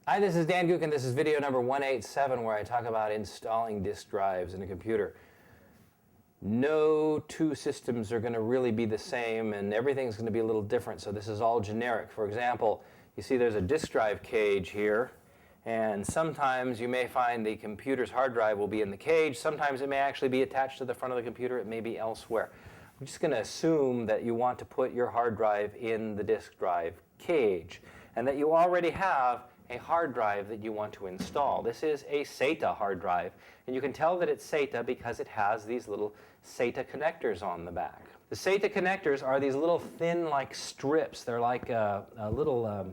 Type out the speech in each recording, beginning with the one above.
Hi, this is Dan Gookin. This is video number 187 where I talk about installing disk drives in a computer. No two systems are going to really be the same and everything's going to be a little different, so this is all generic. For example, you see there's a disk drive cage here, and sometimes you may find the computer's hard drive will be in the cage. Sometimes it may actually be attached to the front of the computer. It may be elsewhere. I'm just going to assume that you want to put your hard drive in the disk drive cage and that you already have a hard drive that you want to install. This is a SATA hard drive, and you can tell that it's SATA because it has these little SATA connectors on the back. The SATA connectors are these little thin like strips. They're like a little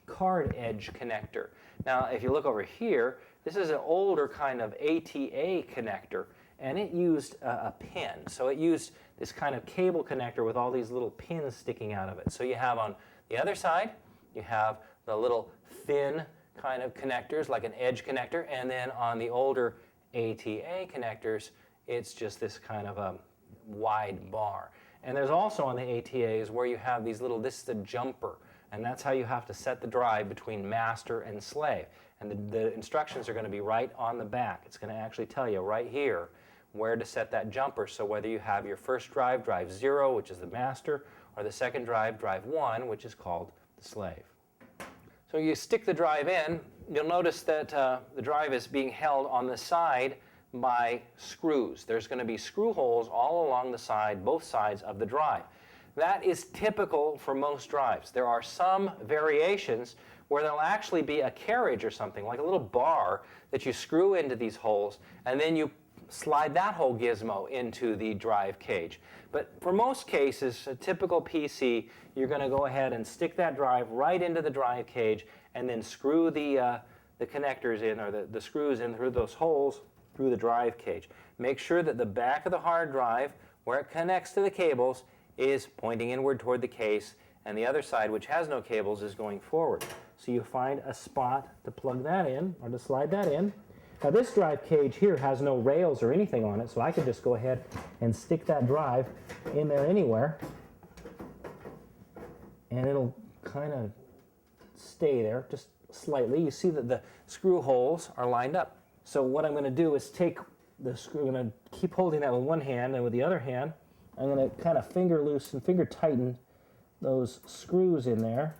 card edge connector. Now if you look over here, this is an older kind of ATA connector, and it used a pin. So it used this kind of cable connector with all these little pins sticking out of it. So you have on the other side, you have the little thin kind of connectors like an edge connector, and then on the older ATA connectors it's just this kind of a wide bar. And there's also on the ATAs where you have these little, this is a jumper, and that's how you have to set the drive between master and slave. And the instructions are going to be right on the back. It's going to actually tell you right here where to set that jumper. So whether you have your first drive, drive 0, which is the master, or the second drive, drive 1, which is called the slave. So you stick the drive in, you'll notice that the drive is being held on the side by screws. There's going to be screw holes all along the side, both sides of the drive. That is typical for most drives. There are some variations where there'll actually be a carriage or something, like a little bar that you screw into these holes, and then you slide that whole gizmo into the drive cage. But for most cases, a typical PC, you're going to go ahead and stick that drive right into the drive cage and then screw the connectors in, or the screws in through those holes through the drive cage. Make sure that the back of the hard drive, where it connects to the cables, is pointing inward toward the case, and the other side, which has no cables, is going forward. So you find a spot to plug that in, or to slide that in. Now this drive cage here has no rails or anything on it, so I could just go ahead and stick that drive in there anywhere, and it'll kind of stay there just slightly. You see that the screw holes are lined up. So what I'm going to do is take the screw, I'm going to keep holding that with one hand, and with the other hand I'm going to kind of finger loosen, finger tighten those screws in there.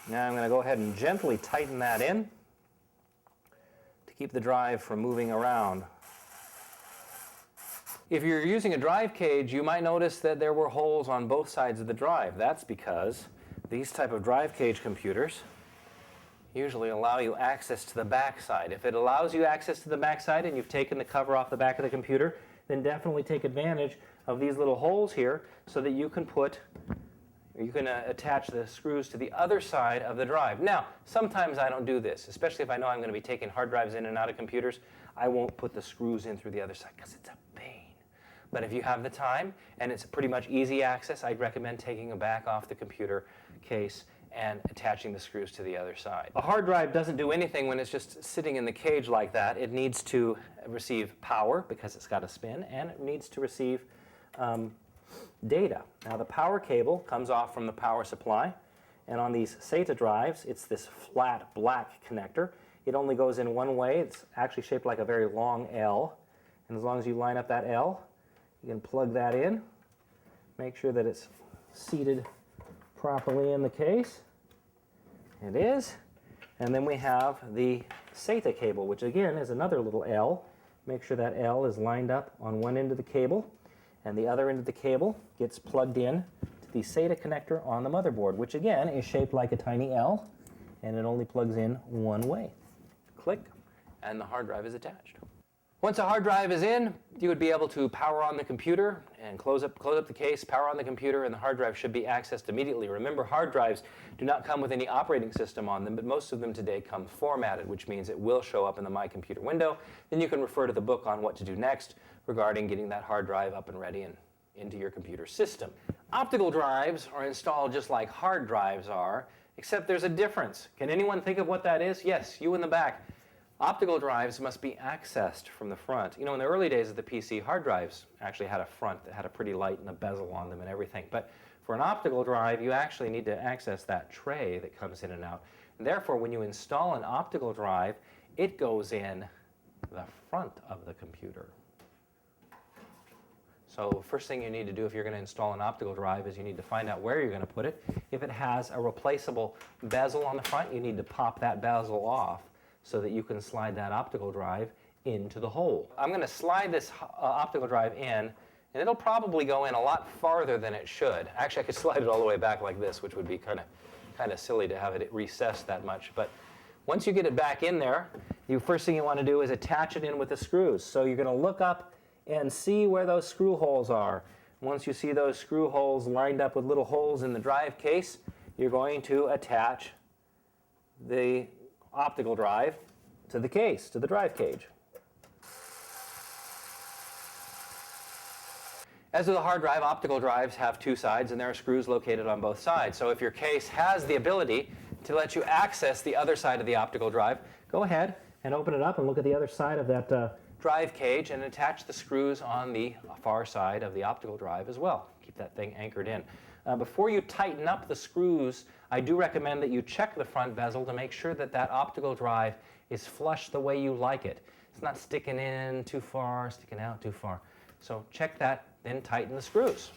Now I'm going to go ahead and gently tighten that in to keep the drive from moving around. If you're using a drive cage, you might notice that there were holes on both sides of the drive. That's because these type of drive cage computers usually allow you access to the back side. If it allows you access to the back side and you've taken the cover off the back of the computer, then definitely take advantage of these little holes here so that you can attach the screws to the other side of the drive. Now, sometimes I don't do this, especially if I know I'm going to be taking hard drives in and out of computers. I won't put the screws in through the other side because it's a pain. But if you have the time and it's pretty much easy access, I'd recommend taking a back off the computer case and attaching the screws to the other side. A hard drive doesn't do anything when it's just sitting in the cage like that. It needs to receive power because it's got to spin, and it needs to receive data. Now the power cable comes off from the power supply, and on these SATA drives it's this flat black connector. It only goes in one way. It's actually shaped like a very long L, and as long as you line up that L, you can plug that in. Make sure that it's seated properly in the case. It is. And then we have the SATA cable, which again is another little L. Make sure that L is lined up on one end of the cable, and the other end of the cable gets plugged in to the SATA connector on the motherboard, which again is shaped like a tiny L, and it only plugs in one way. Click, and the hard drive is attached. Once a hard drive is in, you would be able to power on the computer and close up the case, power on the computer, and the hard drive should be accessed immediately. Remember, hard drives do not come with any operating system on them, but most of them today come formatted, which means it will show up in the My Computer window. Then you can refer to the book on what to do next regarding getting that hard drive up and ready and into your computer system. Optical drives are installed just like hard drives are, except there's a difference. Can anyone think of what that is? Yes, you in the back. Optical drives must be accessed from the front. You know, in the early days of the PC, hard drives actually had a front that had a pretty light and a bezel on them and everything. But for an optical drive, you actually need to access that tray that comes in and out. And therefore, when you install an optical drive, it goes in the front of the computer. So first thing you need to do if you're going to install an optical drive is you need to find out where you're going to put it. If it has a replaceable bezel on the front, you need to pop that bezel off so that you can slide that optical drive into the hole. I'm going to slide this optical drive in, and it'll probably go in a lot farther than it should. Actually, I could slide it all the way back like this, which would be kind of silly to have it recessed that much. But once you get it back in there, the first thing you want to do is attach it in with the screws. So you're going to look up and see where those screw holes are. Once you see those screw holes lined up with little holes in the drive case, you're going to attach the optical drive to the case, to the drive cage. As with a hard drive, optical drives have two sides and there are screws located on both sides. So if your case has the ability to let you access the other side of the optical drive, go ahead and open it up and look at the other side of that drive cage and attach the screws on the far side of the optical drive as well. Keep that thing anchored in. Before you tighten up the screws, I do recommend that you check the front bezel to make sure that that optical drive is flush the way you like it. It's not sticking in too far, sticking out too far. So check that, then tighten the screws.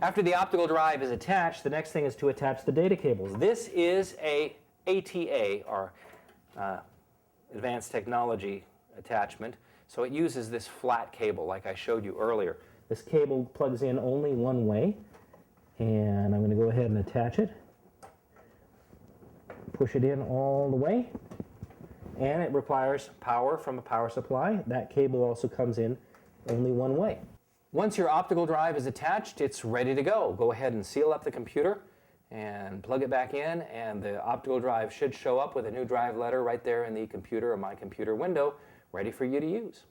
After the optical drive is attached, the next thing is to attach the data cables. This is a ATA, or Advanced Technology attachment. So it uses this flat cable like I showed you earlier. This cable plugs in only one way, and I'm going to go ahead and attach it. Push it in all the way, and it requires power from a power supply. That cable also comes in only one way. Once your optical drive is attached, it's ready to go. Go ahead and seal up the computer and plug it back in, and the optical drive should show up with a new drive letter right there in the computer or My Computer window, ready for you to use.